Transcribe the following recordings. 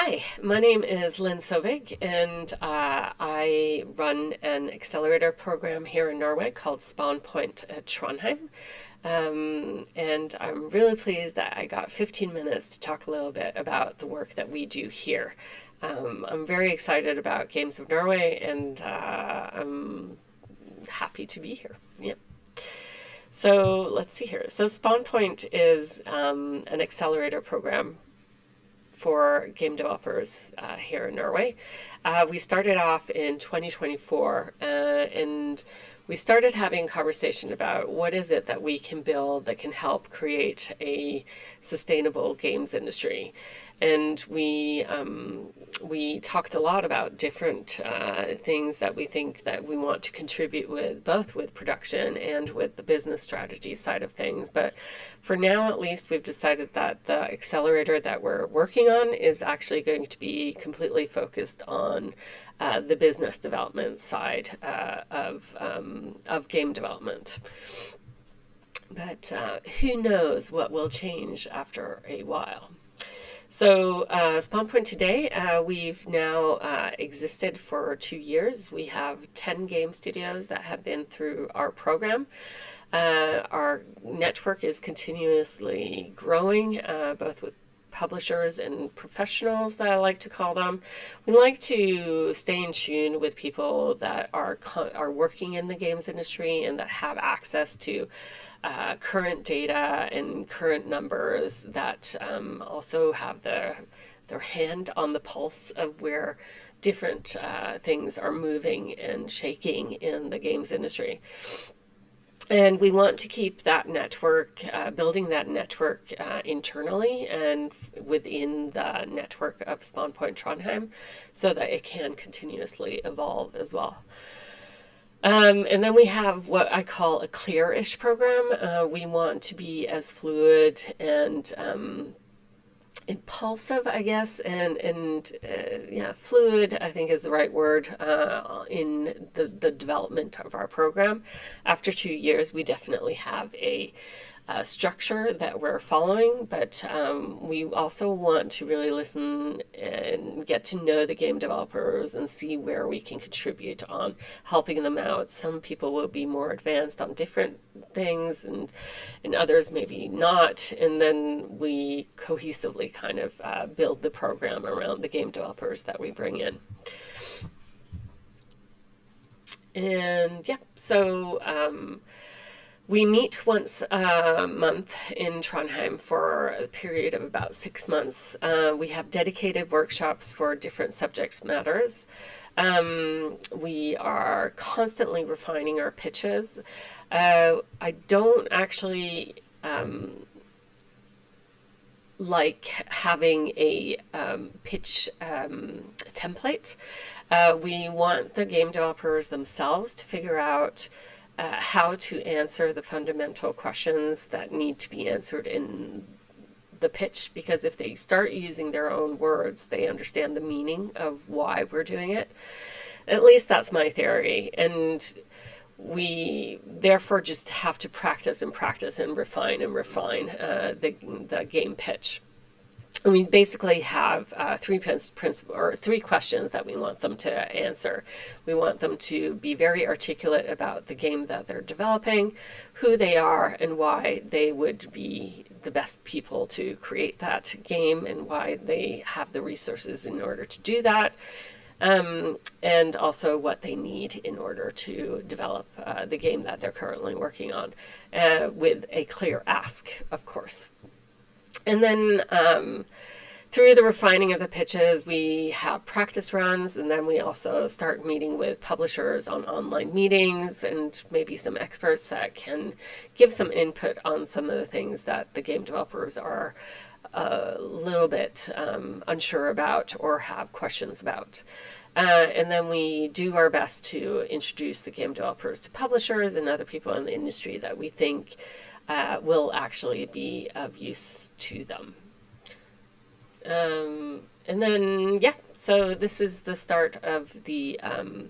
Hi, my name is Linn Sovig, and I run an accelerator program here in Norway called Spawn Point Trondheim. And I'm really pleased that I got 15 minutes to talk a little bit about the work that we do here. I'm very excited about Games of Norway, and I'm happy to be here. Yeah. So let's see here. So Spawn Point is an accelerator program for game developers here in Norway. We started off in 2024 and we started having a conversation about what is it that we can build that can help create a sustainable games industry. And we talked a lot about different things that we think that we want to contribute with, both with production and with the business strategy side of things. But for now, at least, we've decided that the accelerator that we're working on is actually going to be completely focused on the business development side of game development. But who knows what will change after a while. So Spawn Point today, we've now existed for 2 years. We have 10 game studios that have been through our program. Our network is continuously growing, both with publishers and professionals, that I like to call them. We like to stay in tune with people that are working in the games industry and that have access to current data and current numbers, that also have their hand on the pulse of where different things are moving and shaking in the games industry. And we want to keep that network, building that network internally and within the network of Spawn Point Trondheim, so that it can continuously evolve as well. And then we have what I call a clear-ish program. We want to be as fluid and impulsive, I guess, and yeah, fluid, I think, is the right word in the development of our program. After 2 years, we definitely have a structure that we're following, but we also want to really listen and get to know the game developers and see where we can contribute on helping them out. Some people will be more advanced on different things, and others maybe not, and then we cohesively kind of build the program around the game developers that we bring in. And yeah, so we meet once a month in Trondheim for a period of about 6 months. We have dedicated workshops for different subject matters. We are constantly refining our pitches. I don't actually like having a pitch template. We want the game developers themselves to figure out how to answer the fundamental questions that need to be answered in the pitch, because if they start using their own words, they understand the meaning of why we're doing it. At least that's my theory. And we therefore just have to practice and practice and refine the game pitch. And we basically have three questions that we want them to answer. We want them to be very articulate about the game that they're developing, who they are, and why they would be the best people to create that game, and why they have the resources in order to do that. And also what they need in order to develop the game that they're currently working on, with a clear ask, of course. And then through the refining of the pitches, we have practice runs, and then we also start meeting with publishers on online meetings, and maybe some experts that can give some input on some of the things that the game developers are a little bit unsure about or have questions about. And then we do our best to introduce the game developers to publishers and other people in the industry that we think will actually be of use to them. And then, yeah, so this is the start of an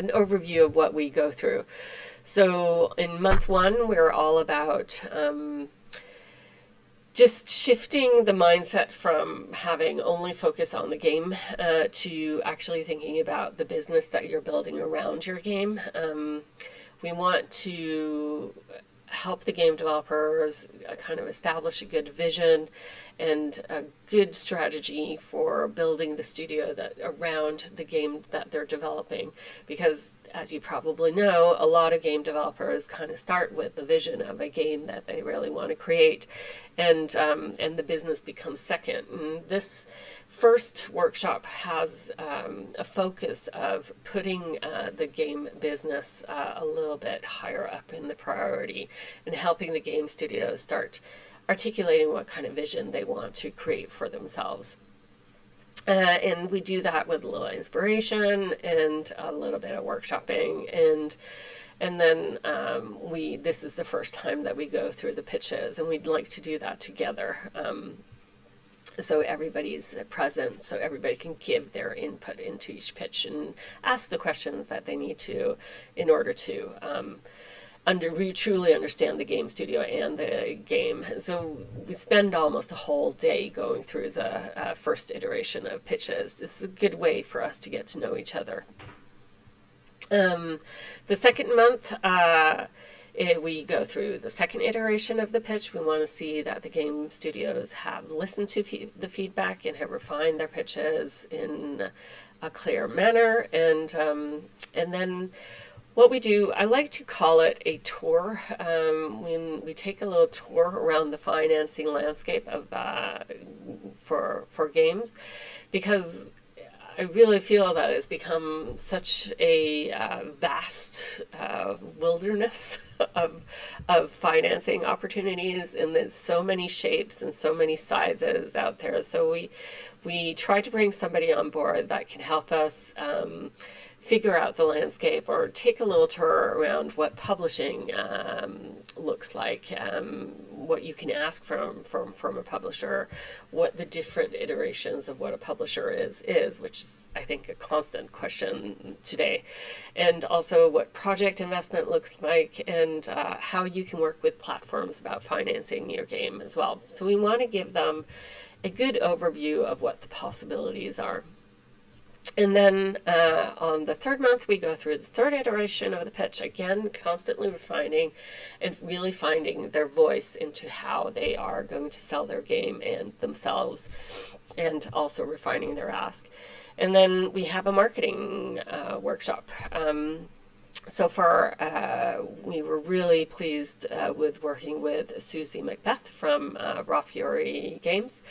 overview of what we go through. So in month 1, we're all about just shifting the mindset from having only focus on the game to actually thinking about the business that you're building around your game. We want to help the game developers kind of establish a good vision and a good strategy for building the studio that around the game that they're developing, because as you probably know, a lot of game developers kind of start with the vision of a game that they really want to create, and the business becomes second. And this first workshop has a focus of putting the game business a little bit higher up in the priority and helping the game studios start articulating what kind of vision they want to create for themselves. And we do that with a little inspiration and a little bit of workshopping, and then this is the first time that we go through the pitches, and we'd like to do that together. So everybody's present, so everybody can give their input into each pitch and ask the questions that they need to in order to we truly understand the game studio and the game. So we spend almost a whole day going through the first iteration of pitches. This is a good way for us to get to know each other. The second month, we go through the second iteration of the pitch. We want to see that the game studios have listened to the feedback and have refined their pitches in a clear manner. And then what we do, I like to call it a tour. When we take a little tour around the financing landscape of for games, because I really feel that it's become such a vast wilderness of financing opportunities, and there's so many shapes and so many sizes out there. So we try to bring somebody on board that can help us figure out the landscape, or take a little tour around what publishing looks like, what you can ask from a publisher, what the different iterations of what a publisher is, which is, I think, a constant question today, and also what project investment looks like, and how you can work with platforms about financing your game as well. So we want to give them a good overview of what the possibilities are. And then on the third month, we go through the third iteration of the pitch, again, constantly refining and really finding their voice into how they are going to sell their game and themselves, and also refining their ask. And then we have a marketing workshop. So far, we were really pleased with working with Susie Macbeth from Raw Fury Games.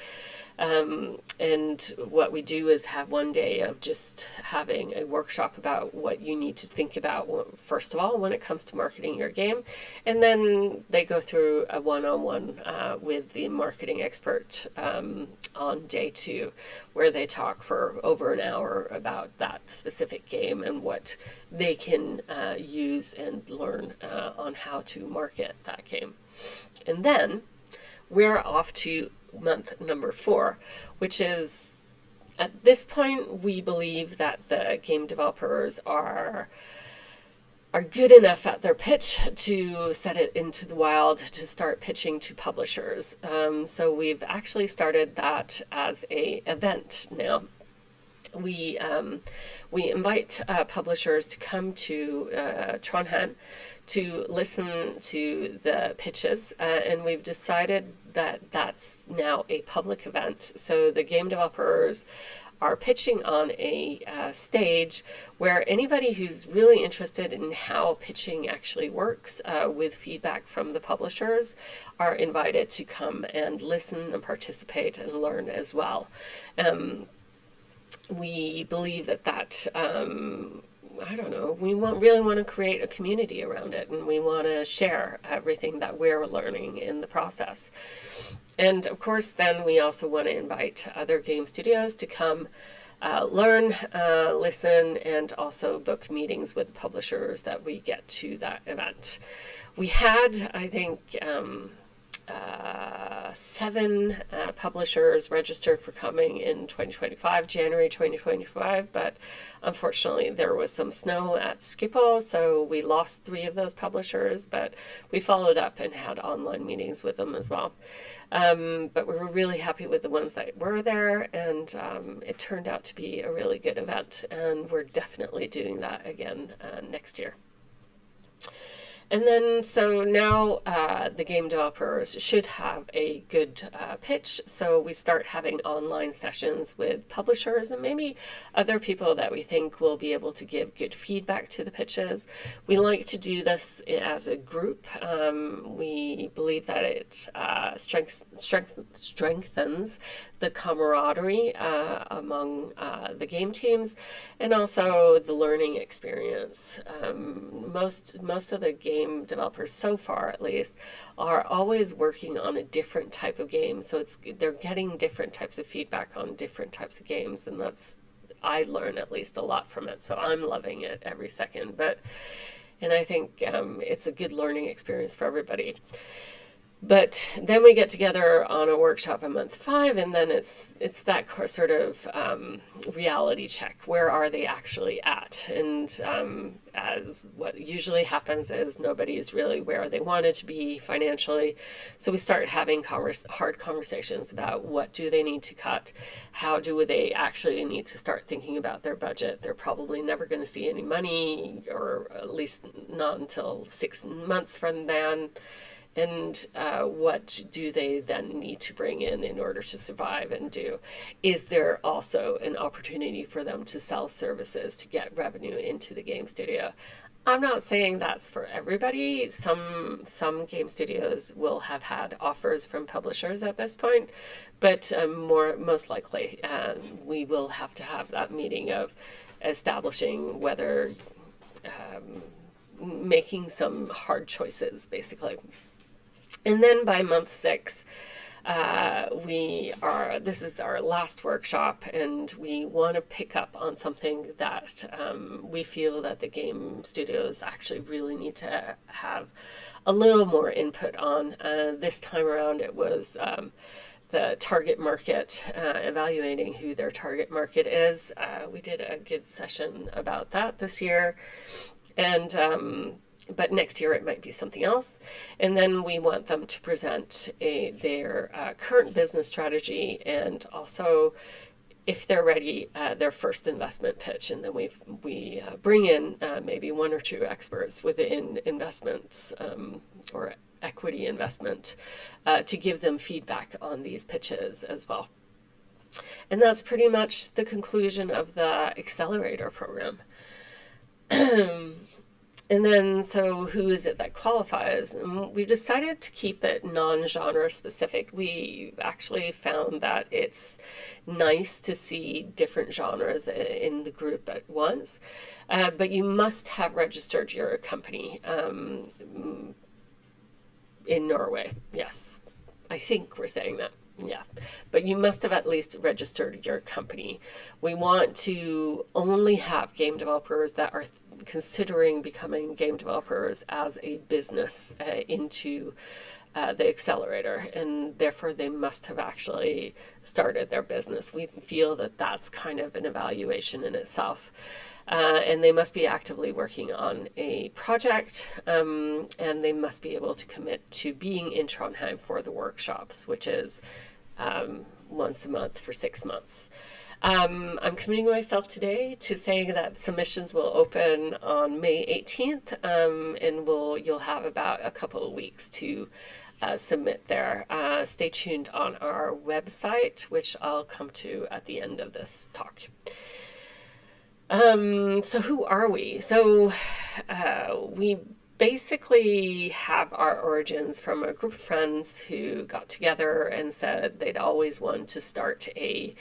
And what we do is have one day of just having a workshop about what you need to think about, first of all, when it comes to marketing your game. And then they go through a one-on-one with the marketing expert on day 2, where they talk for over an hour about that specific game and what they can use and learn on how to market that game. And then we're off to month number 4, which is, at this point, we believe that the game developers are good enough at their pitch to set it into the wild to start pitching to publishers. So we've actually started that as a event now. We invite publishers to come to Trondheim to listen to the pitches, and we've decided that that's now a public event. So the game developers are pitching on a stage where anybody who's really interested in how pitching actually works, with feedback from the publishers, are invited to come and listen and participate and learn as well. We believe that I don't know, we really want to create a community around it, and we want to share everything that we're learning in the process. And of course, then we also want to invite other game studios to come learn, listen, and also book meetings with publishers that we get to that event. We had, I think, 7 publishers registered for coming in 2025, January 2025, but unfortunately there was some snow at Schiphol, so we lost 3 of those publishers, but we followed up and had online meetings with them as well. But we were really happy with the ones that were there, and it turned out to be a really good event, and we're definitely doing that again next year. And then, so now the game developers should have a good pitch. So we start having online sessions with publishers and maybe other people that we think will be able to give good feedback to the pitches. We like to do this as a group. We believe that it strengthens the camaraderie among the game teams, and also the learning experience. Most of the game developers so far, at least, are always working on a different type of game, so they're getting different types of feedback on different types of games, and I learn at least a lot from it, so I'm loving it every second. And I think it's a good learning experience for everybody. But then we get together on a workshop in month 5, and then it's that sort of reality check. Where are they actually at? And as what usually happens is nobody's really where they wanted to be financially. So we start having hard conversations about what do they need to cut? How do they actually need to start thinking about their budget? They're probably never going to see any money, or at least not until 6 months from then. And what do they then need to bring in order to survive and do? Is there also an opportunity for them to sell services to get revenue into the game studio? I'm not saying that's for everybody. Some game studios will have had offers from publishers at this point, but most likely we will have to have that meeting of establishing whether making some hard choices, basically. And then by month 6, this is our last workshop, and we want to pick up on something that we feel that the game studios actually really need to have a little more input on. This time around, it was the target market, evaluating who their target market is. We did a good session about that this year, and but next year it might be something else. And then we want them to present their current business strategy, and also, if they're ready, their first investment pitch. And then we bring in maybe 1 or 2 experts within investments or equity investment to give them feedback on these pitches as well. And that's pretty much the conclusion of the accelerator program. And then, so who is it that qualifies? We've decided to keep it non-genre specific. We actually found that it's nice to see different genres in the group at once, but you must have registered your company in Norway. Yes, I think we're saying that. Yeah, but you must have at least registered your company. We want to only have game developers that are considering becoming game developers as a business into the accelerator, and therefore they must have actually started their business. We feel that that's kind of an evaluation in itself. And they must be actively working on a project, and they must be able to commit to being in Trondheim for the workshops, which is once a month for 6 months. I'm committing myself today to saying that submissions will open on May 18th, and you'll have about a couple of weeks to submit there. Stay tuned on our website, which I'll come to at the end of this talk. So who are we? So we basically have our origins from a group of friends who got together and said they'd always wanted to start a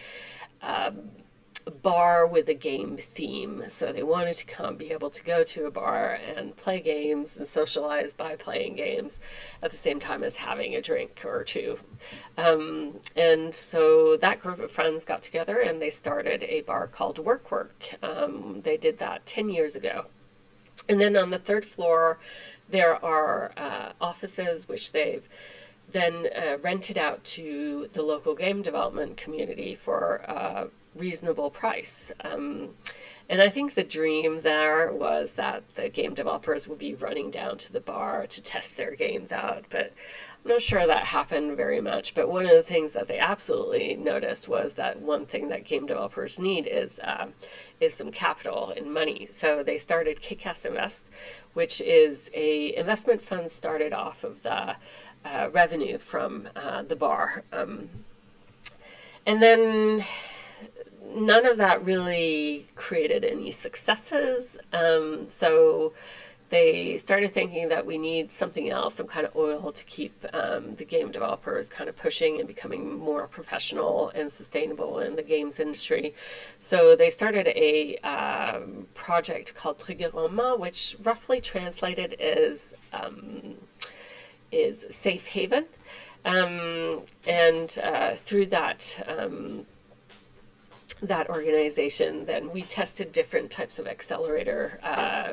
bar with a game theme. So they wanted to be able to go to a bar and play games and socialize by playing games at the same time as having a drink or 2. And so that group of friends got together and they started a bar called Work. They did that 10 years ago. And then on the 3rd floor, there are offices which they've then rented out to the local game development community for a reasonable price. And I think the dream there was that the game developers would be running down to the bar to test their games out, but I'm not sure that happened very much. But one of the things that they absolutely noticed was that one thing that game developers need is some capital and money. So they started Kick-Ass Invest, which is a investment fund started off of the revenue from the bar. And then none of that really created any successes. So they started thinking that we need something else, some kind of oil to keep the game developers kind of pushing and becoming more professional and sustainable in the games industry. So they started a project called Trygge, which roughly translated is safe haven. And through that organization, then we tested different types of accelerator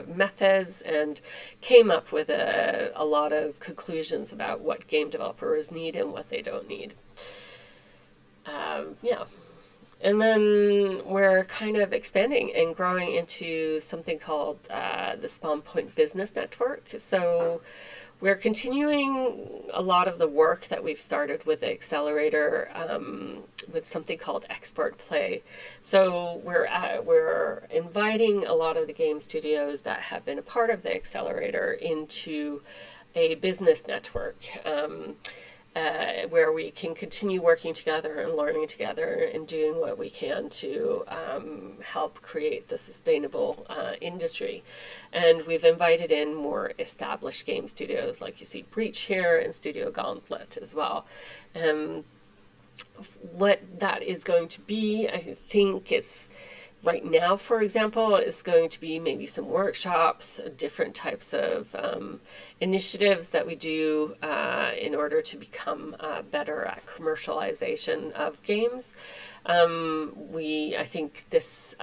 methods and came up with a lot of conclusions about what game developers need and what they don't need. Yeah. And then we're kind of expanding and growing into something called the Spawn Point Business Network. So we're continuing a lot of the work that we've started with the accelerator with something called Expert Play. So we're inviting a lot of the game studios that have been a part of the accelerator into a business network where we can continue working together and learning together and doing what we can to help create the sustainable industry. And we've invited in more established game studios, like you see Breach here and Studio Gauntlet as well. What that is going to be, I think it's right now, for example, is going to be maybe some workshops, different types of initiatives that we do in order to become better at commercialization of games. I think this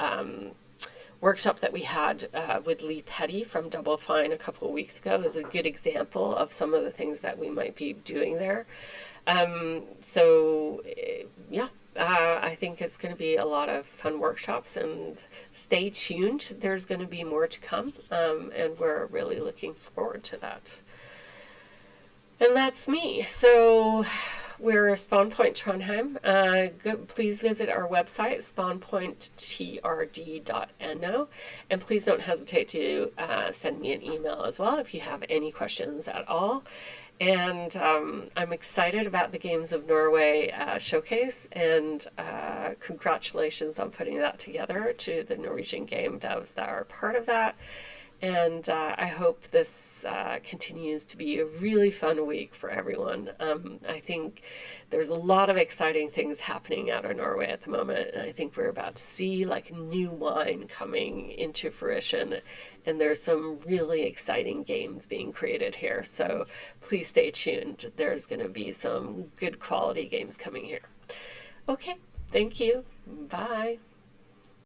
workshop that we had with Lee Petty from Double Fine a couple of weeks ago is a good example of some of the things that we might be doing there. I think it's going to be a lot of fun workshops, and stay tuned. There's going to be more to come, and we're really looking forward to that. And that's me. So we're Spawn Point Trondheim. Please visit our website, spawnpointtrd.no, and please don't hesitate to send me an email as well if you have any questions at all. And I'm excited about the Games of Norway showcase, and congratulations on putting that together to the Norwegian game devs that are part of that. And I hope this continues to be a really fun week for everyone. I think there's a lot of exciting things happening out of Norway at the moment, and I think we're about to see like new wine coming into fruition, and there's some really exciting games being created here. So please stay tuned. There's going to be some good quality games coming here. Okay, thank you. Bye.